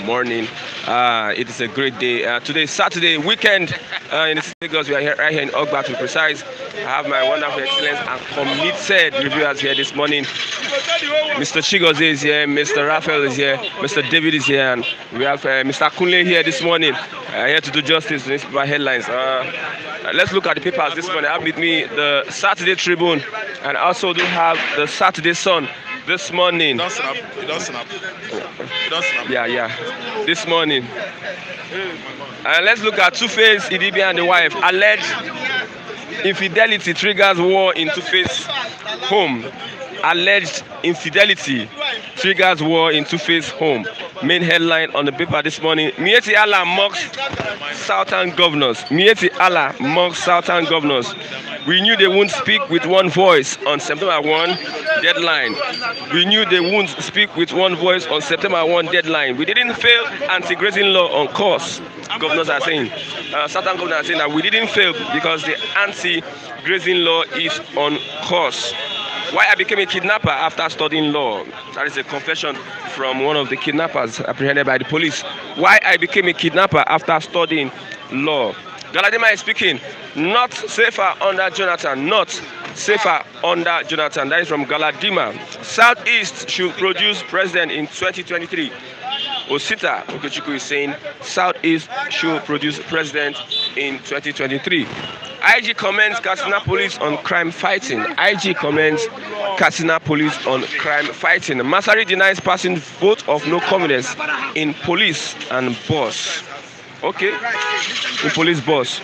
morning. It is a great day. Today is Saturday, weekend in Lagos. We are here, right here in Ogba to be precise. I have my wonderful excellence and committed reviewers here this morning. Mr. Chigoze is here, Mr. Raphael is here, Mr. David is here, and we have Mr. Kunle here this morning, here to do justice to newspaper headlines. Let's look at the papers this morning. I have with me the Saturday Tribune, and also do have the Saturday Sun this morning. It don't snap. Yeah. This morning. And let's look at Two-Face, Idibi and the wife. Alleged infidelity triggers war in Two-Face home. Alleged infidelity triggers war in Two-Face home. Main headline on the paper this morning. Miyetti Allah mocks Southern governors. Miyetti Allah mocks Southern governors. We knew they wouldn't speak with one voice on September 1 deadline. We knew they wouldn't speak with one voice on September 1 deadline. We didn't fail anti-grazing law on course. Governors are saying, Southern governors are saying that we didn't fail because the anti-grazing law is on course. Why I became a kidnapper after studying law. That is a confession from one of the kidnappers apprehended by the police. Why I became a kidnapper after studying law. Galadima is speaking. Not safer under Jonathan. Not safer under Jonathan. That is from Galadima. Southeast should produce president in 2023. Osita Okechukwu is saying Southeast should produce president in 2023. IG comments Katsina police on crime fighting. IG comments Katsina police on crime fighting. Masari denies passing vote of no confidence in police and boss. Okay, in police boss.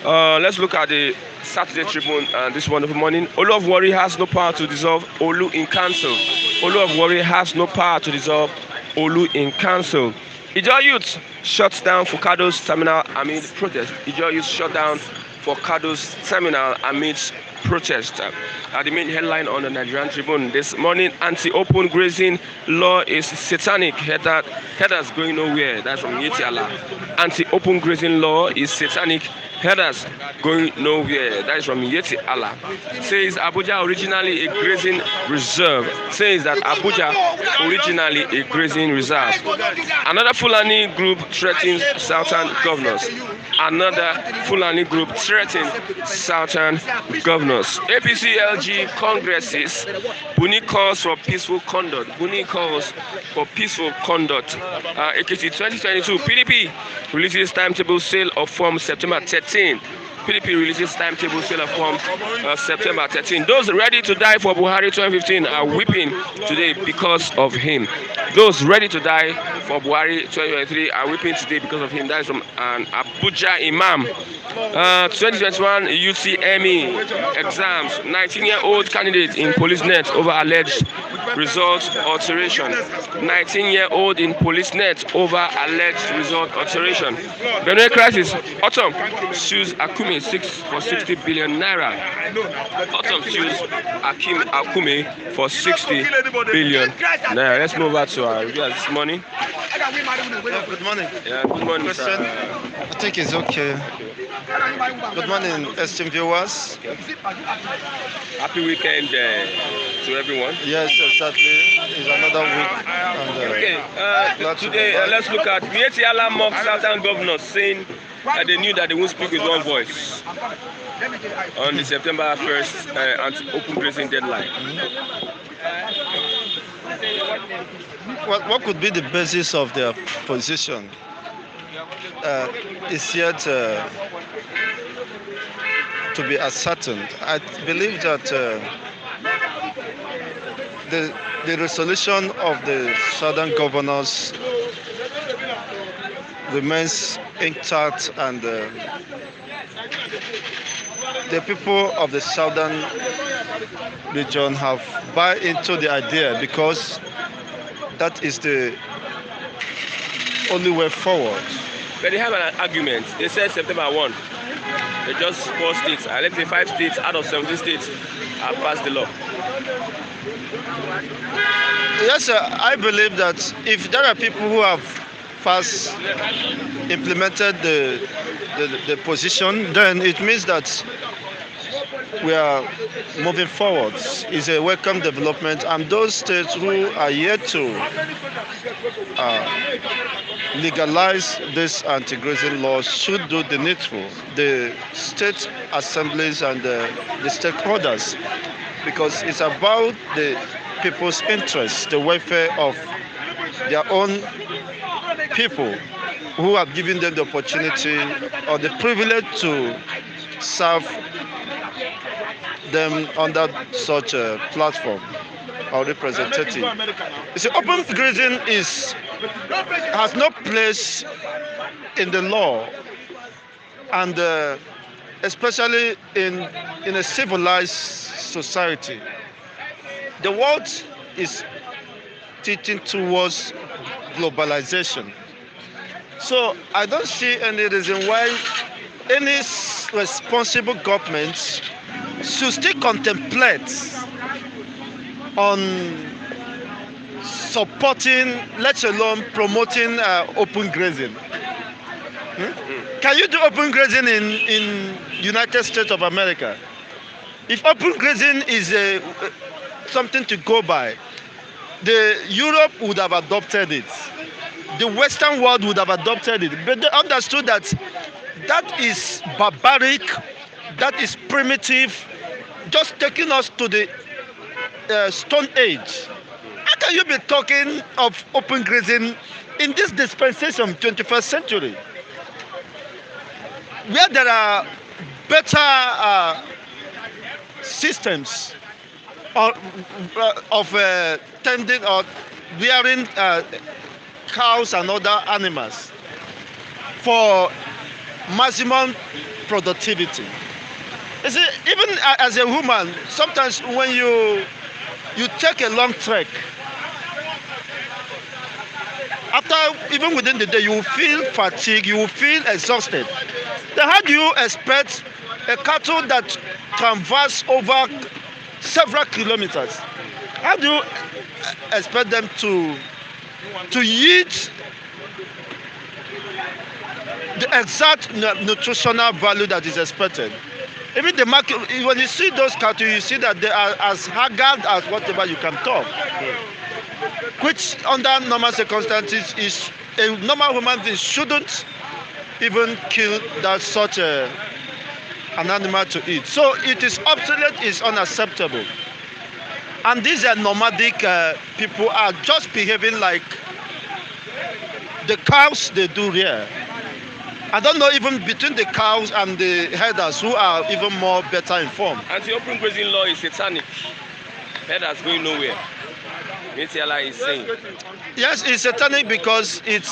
Let's look at the Saturday Tribune this wonderful morning. Olu of Warri has no power to dissolve Olu in council. Olu of Warri has no power to dissolve Olu in council. Ijaw youth shuts down Fukado's terminal amid protest. Ijaw youth shut down Fukado's terminal amidst protest. The main headline on the Nigerian Tribune this morning: anti-open grazing law is satanic. Headers going nowhere. That's from Miyetti Allah. Anti-open grazing law is satanic. Headers going nowhere. That is from Miyetti Allah. Says Abuja originally a grazing reserve. Says that Abuja originally a grazing reserve. Another Fulani group threatens Southern governors. Another Fulani group threatens Southern governors. APC LG congresses. Buni calls for peaceful conduct. Buni calls for peaceful conduct. AKT 2022 PDP releases timetable sale of form September 13. PDP releases timetable sale of form September 13. Those ready to die for Buhari 2015 are weeping today because of him. Those ready to die for Buhari 2023 are weeping today because of him. That is from an Abuja Imam. 2021 UTME exams. 19-year-old candidate in police net over alleged result alteration. 19-year-old in police net over alleged result alteration. Benue crisis. Autumn sues Akume for 60 billion naira. Autumn sues Akume for 60 billion naira. Let's move over to our review this morning. Yeah, good morning. Yeah, good morning, sir. I think it's okay. Good morning, esteemed viewers. Happy weekend to everyone. Yes, exactly. It's another week. And, Today, let's look at Miyetti Allah mocks Southern governors, saying that they knew that they won't speak with one voice on the September 1st anti-open grazing deadline. what could be the basis of their position is yet to be ascertained. I believe that the resolution of the Southern governors remains intact, and the people of the Southern region have bought into the idea, because that is the only way forward. But they have an argument. They said September 1. They just 4 states, let's say 5 states out of 17 states have passed the law. Yes, sir. I believe that if there are people who have first implemented the position, then it means that we are moving forward. It's a welcome development, and those states who are yet to legalize this anti-grazing law should do the needful. The state assemblies and the stakeholders, because it's about the people's interests, the welfare of their own people who have given them the opportunity or the privilege to serve them under such a platform or representative. You see, open grazing has no place in the law, and especially in a civilized society. The world is teaching towards globalization. So I don't see any reason why any responsible government should still contemplate on supporting, let alone promoting open grazing. Can you do open grazing in United States of America? If open grazing is something to go by, Europe would have adopted it. The Western world would have adopted it. But they understood that that is barbaric, that is primitive, just taking us to the Stone Age. How can you be talking of open grazing in this dispensation, 21st century, where there are better systems of tending or rearing cows and other animals for maximum productivity? You see, even as a woman, sometimes when you take a long trek, after even within the day you will feel fatigued, you will feel exhausted. Then how do you expect a cattle that canvas over several kilometers? How do you expect them to yield the exact nutritional value that is expected? Even the market, when you see those cattle, you see that they are as haggard as whatever you can talk. Which, under normal circumstances, is a normal human being shouldn't even kill such an animal to eat. So it is obsolete, it's unacceptable. And these are nomadic people are just behaving like the cows they do here. I don't know even between the cows and the herders who are even more better informed. Anti-open grazing law is satanic. Herders going nowhere. Miyetti is saying. Yes, it's satanic because it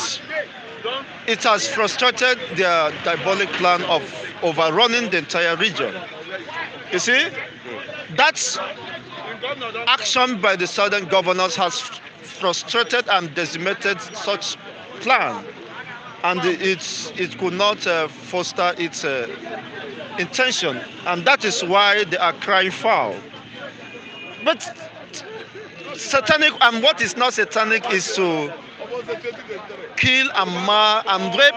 has frustrated their diabolic plan of overrunning the entire region. You see, that's action by the southern governors has frustrated and decimated such plan, and it could not foster its intention, and that is why they are crying foul. But satanic, and what is not satanic is to kill and mar and rape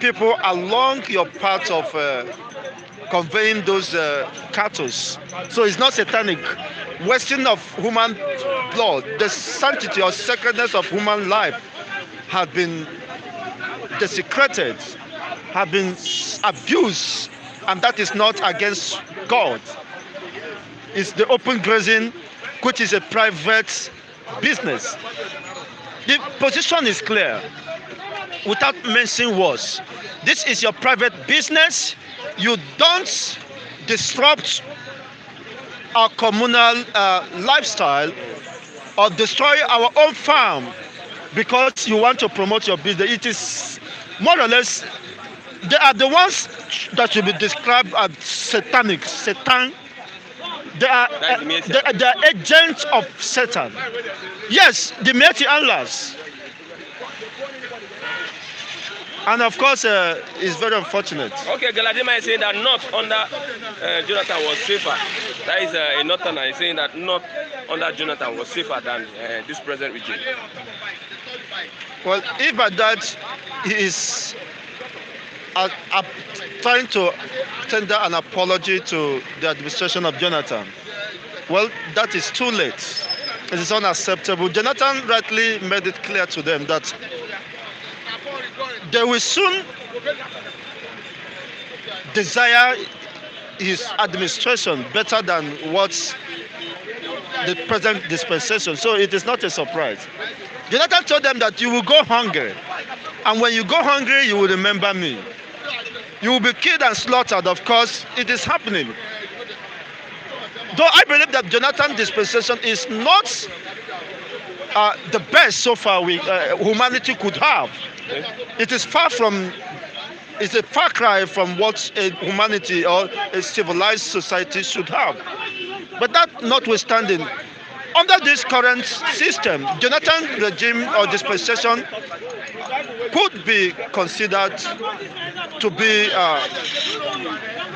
people along your path of conveying those cattle. So it's not satanic. Wasting of human blood, the sanctity or sacredness of human life has been desecrated, have been abused, and that is not against God. It's the open grazing, which is a private business. The position is clear, without mentioning words. This is your private business. You don't disrupt our communal lifestyle or destroy our own farm because you want to promote your business. It is more or less, they are the ones that should be described as satanic. Satan. They are agents of Satan. Yes, the Miyetti antlers. And of course, it's very unfortunate. Okay, Galadima is saying that North under Jonathan was safer. That is a Northerner is saying that North under Jonathan was safer than this present regime. Well, if by that he is trying to tender an apology to the administration of Jonathan, well, that is too late. It is unacceptable. Jonathan rightly made it clear to them that they will soon desire his administration better than what's the present dispensation. So it is not a surprise. Jonathan told them that you will go hungry, and when you go hungry, you will remember me. You will be killed and slaughtered. Of course, it is happening. Though I believe that Jonathan's dispensation is not the best so far humanity could have. It is far from. It's a far cry from what a humanity or a civilized society should have. But that notwithstanding, under this current system, Jonathan regime or dispensation could be considered to be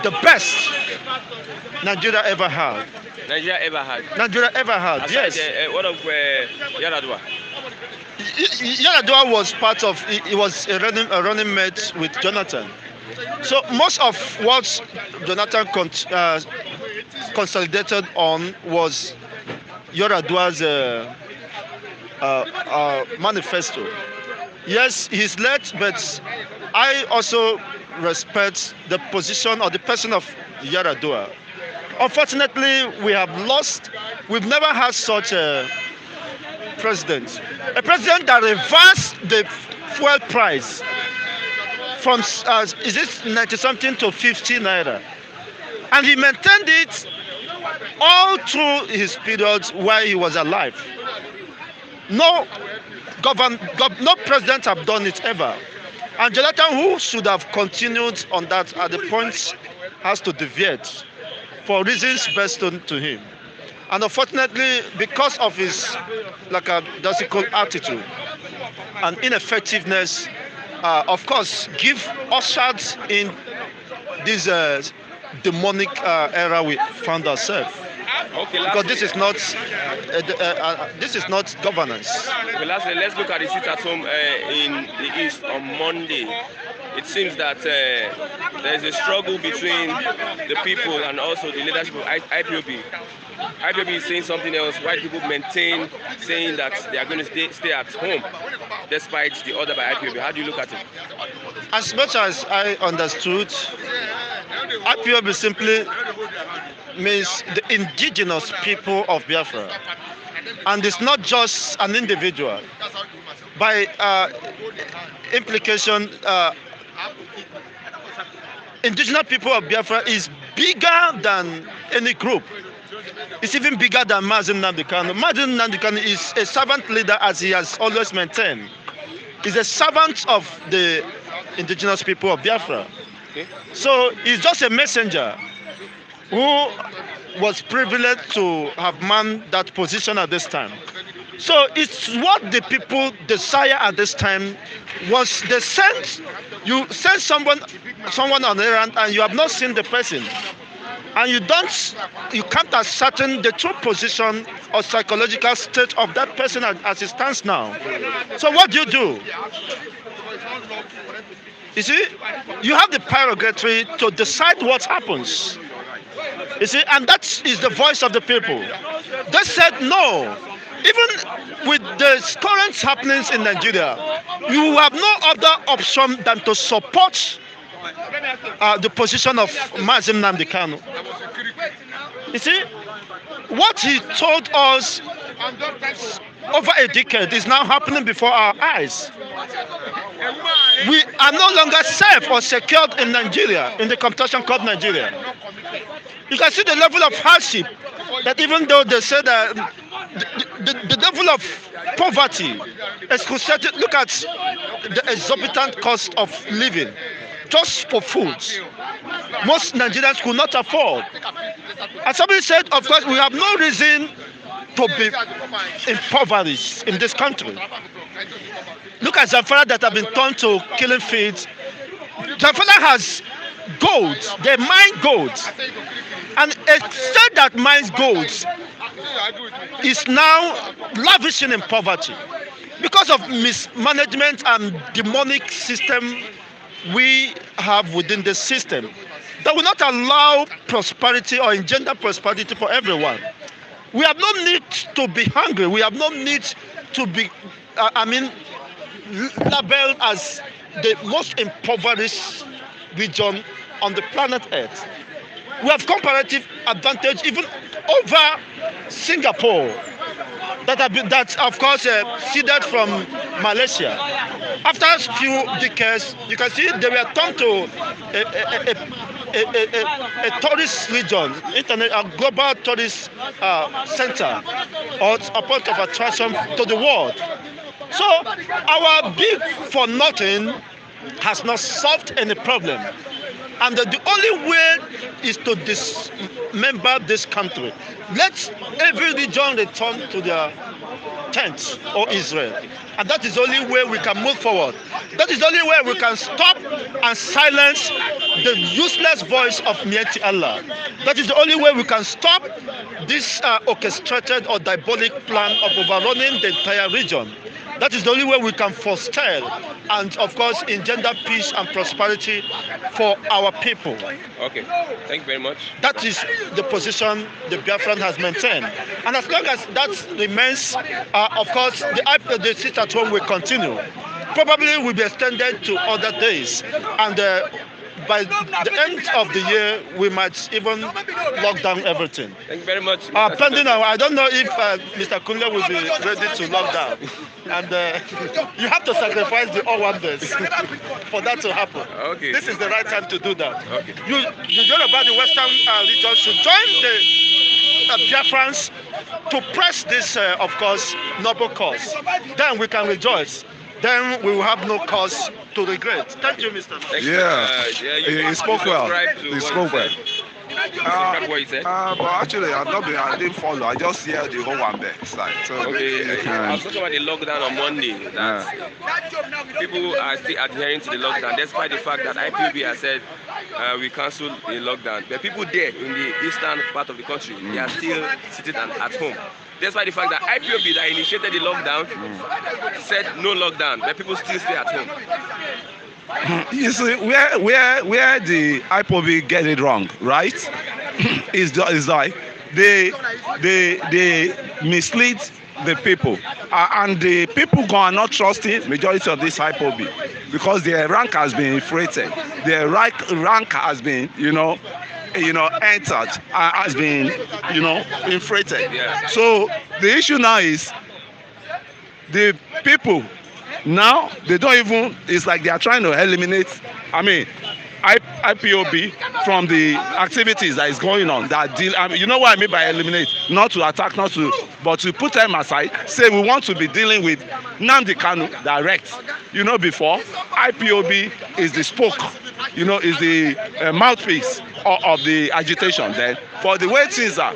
the best Nigeria ever had. Nigeria ever had. Nigeria ever had. Aside, Yes. what of Yaradua? Yaradua was part of. He was a running mate with Jonathan. So most of what Jonathan consolidated on was Yaradua's manifesto. Yes, he's late, but I also respect the position or the person of Yaradua. Unfortunately, we've never had such a president. A president that reversed the fuel price from, is it 90-something to 50 naira? And he maintained it all through his period while he was alive. No president have done it ever. And Jonathan, who should have continued on that at the point, has to deviate for reasons best known to him. And unfortunately, because of his lackadaisical attitude and ineffectiveness, of course, ushered in this demonic era we found ourselves. Okay, Because this is not governance. Okay, lastly, let's look at the sit at home in the East on Monday. It seems that there is a struggle between the people and also the leadership of IPOB. IPOB is saying something else. White people maintain saying that they are going to stay at home despite the order by IPOB. How do you look at it? As much as I understood, IPOB simply means the indigenous people of Biafra. And it's not just an individual. By implication, indigenous people of Biafra is bigger than any group. It's even bigger than Mazen Nnamdi Kanu. Mazen Nnamdi Kanu is a servant leader, as he has always maintained. He's a servant of the indigenous people of Biafra. Okay. So he's just a messenger who was privileged to have manned that position at this time. So it's what the people desire at this time. Was they you send someone on errand and you have not seen the person, and you can't ascertain the true position or psychological state of that person as it stands now. So what do? You see, you have the prerogative to decide what happens. You see, and that is the voice of the people. They said no. Even with the current happenings in Nigeria, you have no other option than to support the position of Mazen Nnamdi Kanu. You see, what he told us over a decade is now happening before our eyes. We are no longer safe or secured in Nigeria, in the competition called Nigeria. You can see the level of hardship that even though they say that the level of poverty is considered, look at the exorbitant cost of living just for food. Most Nigerians could not afford. And somebody said, of course, we have no reason to be impoverished in this country. Look at Zamfara that have been turned to killing fields. Zamfara has gold. They mine gold. And a state that mines gold is now lavishing in poverty because of mismanagement and demonic system we have within the system that will not allow prosperity or engender prosperity for everyone. We have no need to be hungry. We have no need to be, labeled as the most impoverished region on the planet Earth. We have comparative advantage even over Singapore, that of course seeded from Malaysia. After a few decades, you can see they were turned to a tourist region, a global tourist center, or a point of attraction to the world. So our big for nothing has not solved any problem. And the only way is to dismember this country. Let every region return to their tent or Israel. And that is the only way we can move forward. That is the only way we can stop and silence the useless voice of Miyetti Allah. That is the only way we can stop this orchestrated or diabolic plan of overrunning the entire region. That is the only way we can foster and, of course, engender peace and prosperity for our people. Okay, thank you very much. That is the position the Biafran has maintained. And as long as that remains, of course, the sit at home will continue. Probably will be extended to other days. And by the end of the year, we might even lock down everything. Thank you very much. Pending, I don't know if Mr. Kunle will be ready to lock down. And you have to sacrifice the all wonders for that to happen. Okay. This is the right time to do that. Okay. You know about the Western region should join the Biafrans to press this, of course, noble cause. Then we can rejoice. Then we will have no cause to regret. Thank you, Mr. He spoke well. He spoke well. What you said? But actually, I didn't follow. I just hear the whole one back side. So Okay, I was talking about the lockdown on Monday. That people are still adhering to the lockdown, despite the fact that IPOB has said we cancel the lockdown. But people there in the eastern part of the country, they are still sitting at home. Despite the fact that IPOB that initiated the lockdown said no lockdown, but people still stay at home. you see where the IPOB get it wrong, right? is like they mislead the people, and the people are not trusting majority of this IPOB because their rank has been inflated. Their rank has been, entered, has been, inflated. Yeah. So the issue now is the people now they don't even. It's like they are trying to eliminate. IPOB from the activities that is going on. You know what I mean by eliminate? Not to attack, but to put them aside. Say we want to be dealing with Nnamdi Kanu direct. Before IPOB is the spoke. Is the mouthpiece of the agitation. Then for the way things are,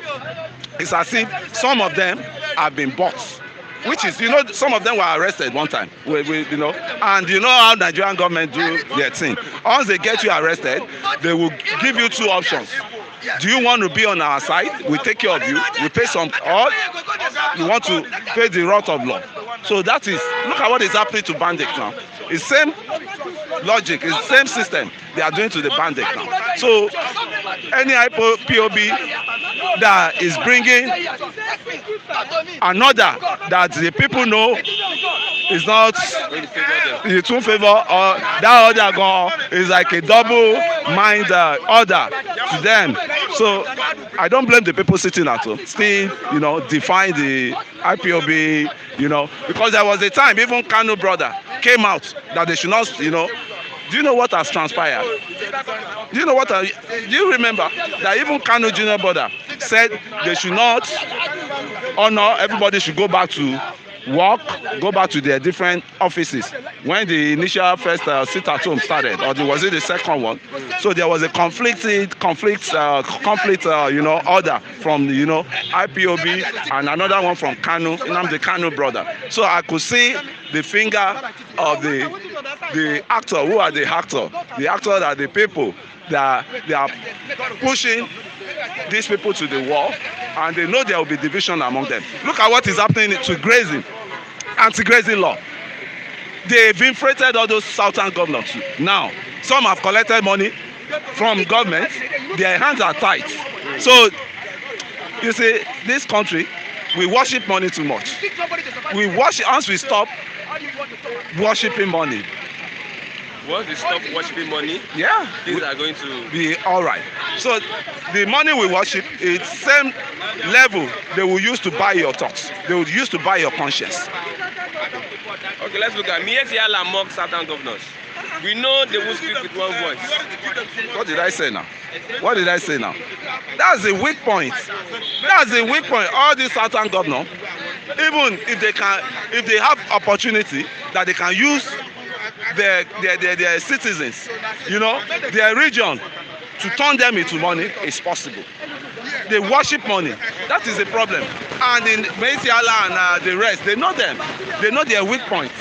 it's as if some of them have been bought. Which is, some of them were arrested one time, and you know how Nigerian government do their thing. Once they get you arrested, they will give you two options. Do you want to be on our side? We take care of you. We pay some, or you want to pay the wrath of law. So that is, look at what is happening to bandits now. It's same logic, it's the same system they are doing to the bandits now. So any IPOB that is bringing another that the people know is not it won't favor, or that other gone is like a double mind order to them. So I don't blame the people sitting at home, still define the IPOB, because there was a time even Kanu brother came out that they should not, do you know what has transpired? Do you remember that even Kanu Junior brother said they should not honor, everybody should go back to work, go back to their different offices when the initial first sit at home started, or was it the second one? So there was a conflict order from IPOB and another one from Kanu, the Kanu brother. So I could see the finger of the actor. Who are the actor? The actor are the people that they are pushing these people to the wall, and they know there will be division among them. Look at what is happening to grazing, anti-grazing law. They've infiltrated all those southern governors. Now, some have collected money from government. Their hands are tight. So You see, this country, we worship money too much. We worship, once we stop worshiping money, Once we stop worshiping money, yeah, things are going to be all right. So the money we worship is same level they will use to buy your thoughts. They will use to buy your conscience. Okay, let's look at Miyetti among certain governors. We know they will speak with one voice. What did I say now? What did I say now? That's the weak point. That's the weak point. All these southern governors, even if they have opportunity that they can use their citizens, you know, their region, to turn them into money, is possible. They worship money. That is the problem. And in Miyetti and the rest, they know them. They know their weak points.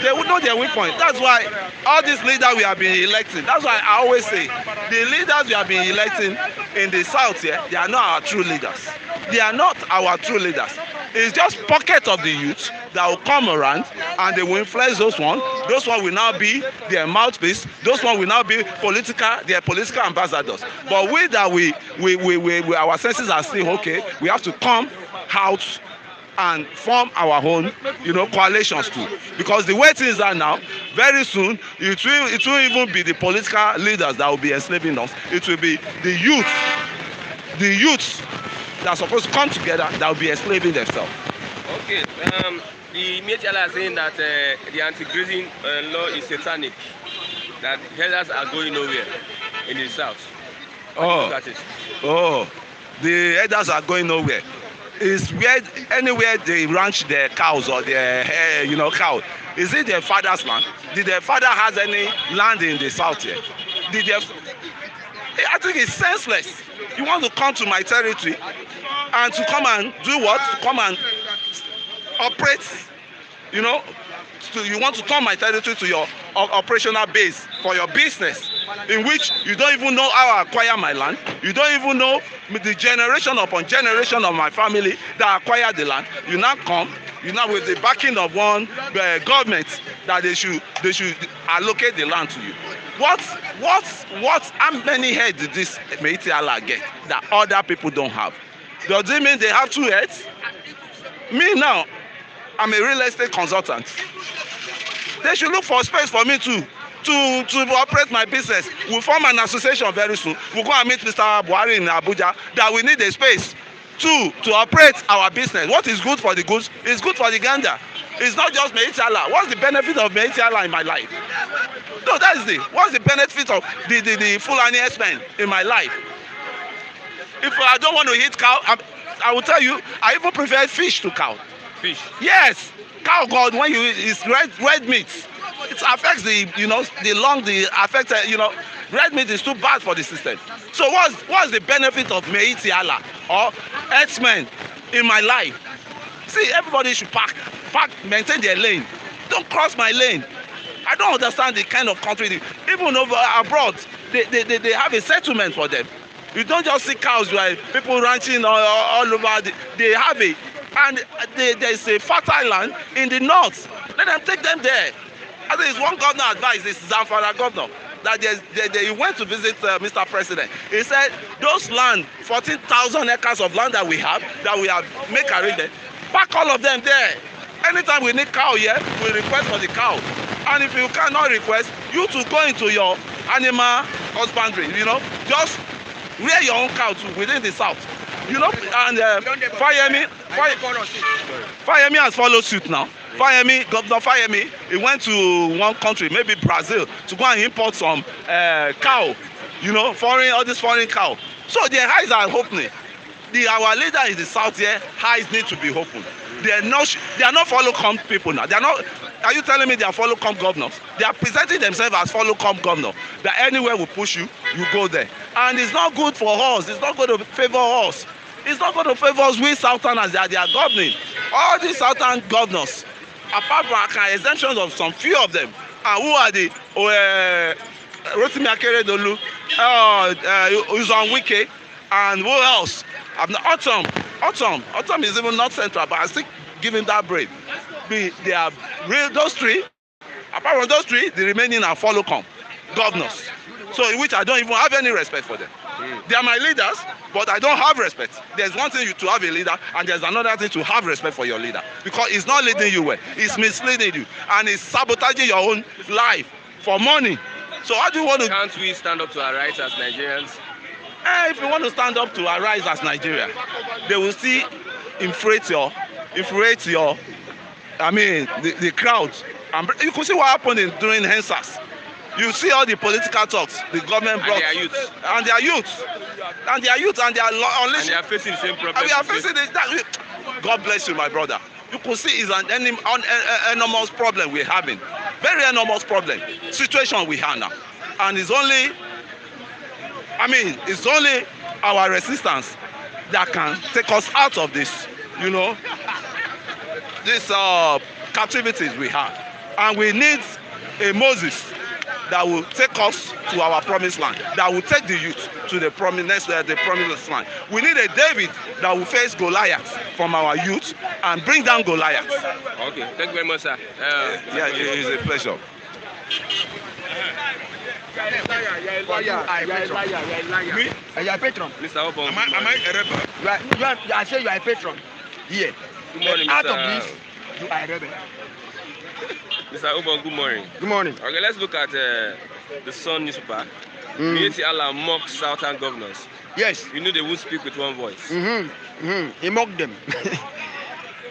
They would know their weak point. That's why all these leaders we have been electing, that's why I always say, the leaders we have been electing in the south here, they are not our true leaders. They are not our true leaders. It's just pocket of the youth that will come around and they will influence those ones. Those ones will now be their mouthpiece. Those ones will now be their political ambassadors. But our senses are still okay. We have to come out and form our own, you know, coalitions too. Because the way things are now, very soon it will even be the political leaders that will be enslaving us. It will be the youths that are supposed to come together that will be enslaving themselves. Okay, the Miyetti are saying that the anti-grazing law is satanic, that herders are going nowhere in the south. The herders are going nowhere. Is where anywhere they ranch their cows or their cow. Is it their father's land? Did their father has any land in the south here? I think it's senseless. You want to come to my territory and to come and do what? To come and operate, you know, you want to turn my territory to your operational base for your business, in which you don't even know how I acquire my land. You don't even know the generation upon generation of my family that acquired the land. You now come, you now with the backing of one government that they should allocate the land to you. How many heads did this Miyetti Allah get that other people don't have? Does it mean they have 2 heads? Me now, I'm a real estate consultant. They should look for space for me to operate my business. We'll form an association very soon. We'll go and meet Mr. Buhari in Abuja that we need a space to operate our business. What is good for the goods is good for the gander. It's not just Miyetti Allah. What's the benefit of Miyetti Allah in my life? No, that is what's the benefit of the Fulani herdsmen in my life? If I don't want to eat cow, I will tell you, I even prefer fish to cow. Fish? Yes. Cow god, when you eat, it's red meat. It affects the lung, red meat is too bad for the system. So what's the benefit of Miyetti Allah or herdsmen in my life? See, everybody should park, maintain their lane. Don't cross my lane. I don't understand the kind of country, even over abroad, they have a settlement for them. You don't just see cows where people ranching all over. They have it. And there's a fertile land in the north. Let them take them there. I think it's one governor advised, this Zamfara governor, that he went to visit Mr. President. He said, those land, 14,000 acres of land that we have make arrangement, pack all of them there. Anytime we need cow here, we request for the cow. And if you cannot request, you to go into your animal husbandry, just rear your own cow too within the south. And Fayemi has followed suit now. Governor Fayemi, he went to one country, maybe Brazil, to go and import some cow, all this foreign cow. So their eyes are opening. Our leader in the south here, eyes need to be opened. They are not follow-come people now. Are you telling me they are follow-come governors? They are presenting themselves as follow-come governor. That anywhere we push you, you go there. And it's not good for us. It's not going to favor us. It's not going to favor us. We Southerners that they are governing. All these Southern governors, apart from exemptions of some few of them, and who are the Rotimi Akeredolu, Uzon Wike, and who else? Autumn is even not central, but I still give him that break. They are real, those three. Apart from those three, the remaining are follow-come governors. So in which I don't even have any respect for them. They are my leaders, but I don't have respect. There's one thing to have a leader, and there's another thing to have respect for your leader, because it's not leading you well. It's misleading you, and it's sabotaging your own life for money. So how do you want to? Can't we stand up to our rights as Nigerians? If you want to stand up to our rights as Nigeria, they will still inflate your, the crowd. And you could see what happened during Hensas. You see all the political talks the government brought. And their youth. And they are unleashing. And they are facing the same problem. And we are facing this. God bless you, my brother. You could see it's an enormous problem we're having. Very enormous problem. Situation we have now. And it's only our resistance that can take us out of this, this captivities we have. And we need a Moses that will take us to our promised land, that will take the youth to the promised land. We need a David that will face Goliath from our youth and bring down Goliath. Okay, thank you very much, sir. Yeah, it is a pleasure. Me? You are a patron. Mr. Obon, Am I a rebel? I say you are a patron. Here. Good morning, Out Mr. of this, you are a rebel. Mr. Obon, good morning. Good morning. Okay, let's look at the Sun newspaper. Miyetti Allah mocks Southern governors. Yes. You know they won't speak with one voice. He mocked them.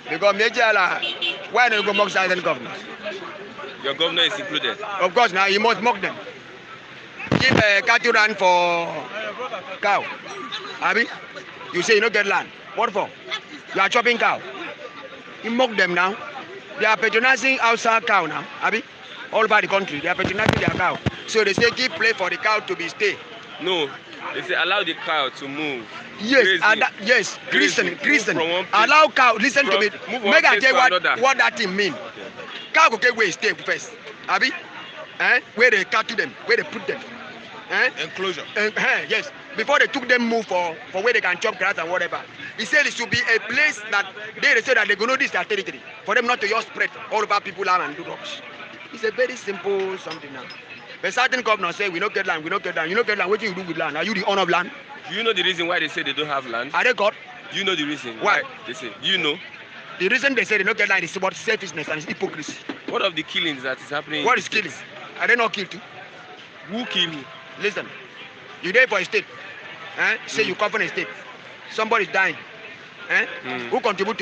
Because Miyetti Allah, why don't you go mock Southern governors? Your governor is included. Of course, now he must mock them. Give a cattle land for cow. Abi, you say you don't get land. What for? You are chopping cow. He mocked them now. They are patronizing outside cow now. Abi, all over the country, they are patronizing their cow. So they say give place for the cow to be stay. No, they say allow the cow to move. Yes, yes, Christian. Allow cow, listen to me. Make I tell you what that thing mean. Cow go get where stay first. Abi, where they cattle them, where they put them. Enclosure. Yes, before they took them move for where they can chop grass and whatever. He said it should be a place that they say that they go know this their territory. For them not to just spread all about people land and do rubbish. It's a very simple something now. But certain governors say we don't get land, we don't get land. You don't get land, what do you do with land? Are you the owner of land? Do you know the reason why they say they don't have land? Are they God? Do you know the reason Why? They say? Do you know? The reason they say they don't get land is about selfishness and hypocrisy. What of the killings that is happening? What is killing? Are they not killed too? Who killed who? Listen, you there for a state. Say you come from a state. Somebody is dying. Who contribute to